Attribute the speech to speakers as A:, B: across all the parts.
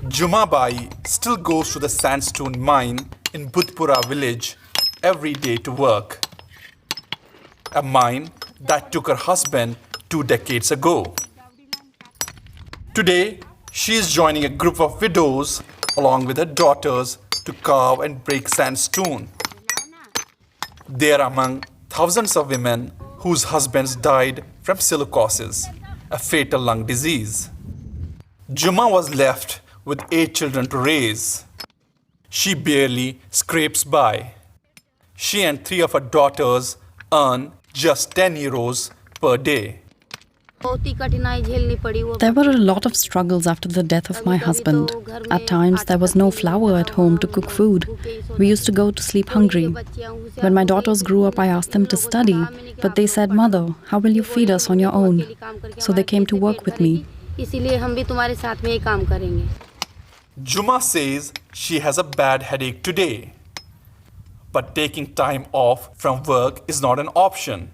A: Jumabai still goes to the sandstone mine in Budhpura village every day to work. A mine that took her husband 2 decades ago. Today, she is joining a group of widows along with her daughters to carve and break sandstone. They are among thousands of women whose husbands died from silicosis, a fatal lung disease. Juma was left with 8 children to raise. She barely scrapes by. She and 3 of her daughters earn just 10 euros per day.
B: There were a lot of struggles after the death of my husband. At times, there was no flour at home to cook food. We used to go to sleep hungry. When my daughters grew up, I asked them to study, but they said, "Mother, how will you feed us on your own?" So they came to work with me.
A: Juma says she has a bad headache today, but taking time off from work is not an option.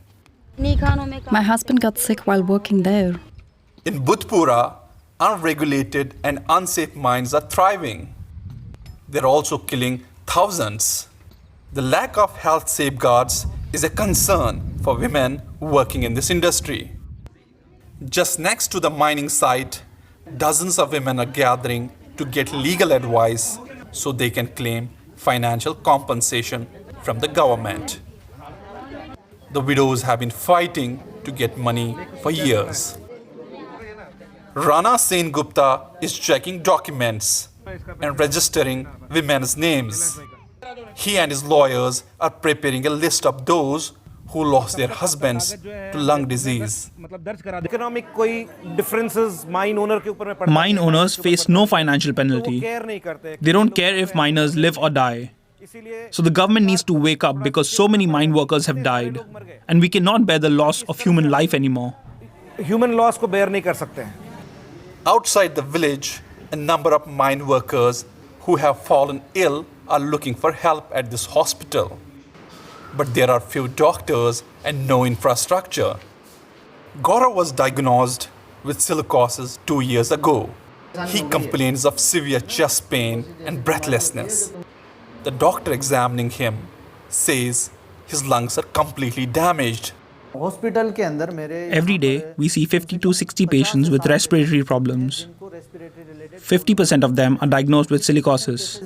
B: My husband got sick while working there.
A: In Budhpura, unregulated and unsafe mines are thriving. They're also killing thousands. The lack of health safeguards is a concern for women working in this industry. Just next to the mining site, dozens of women are gathering to get legal advice so they can claim financial compensation from the government. The widows have been fighting to get money for years. Rana Sen Gupta is checking documents and registering women's names. He and his lawyers are preparing a list of those who lost their husbands to lung disease.
C: Mine owners face no financial penalty. They don't care if miners live or die. So the government needs to wake up because so many mine workers have died. And we cannot bear the loss of human life anymore.
A: Outside the village, a number of mine workers who have fallen ill are looking for help at this hospital. But there are few doctors and no infrastructure. Gaurav was diagnosed with silicosis 2 years ago. He complains of severe chest pain and breathlessness. The doctor examining him says his lungs are completely damaged.
C: Every day, we see 50 to 60 patients with respiratory problems. 50% of them are diagnosed with silicosis.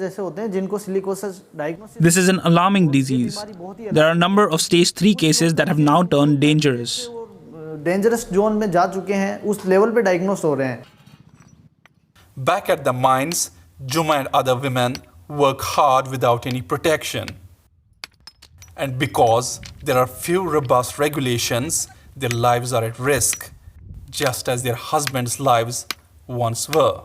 C: This is an alarming disease. There are a number of stage 3 cases that have now turned dangerous.
A: Back at the mines, Juma and other women work hard without any protection. And because there are few robust regulations, their lives are at risk, just as their husbands' lives once were.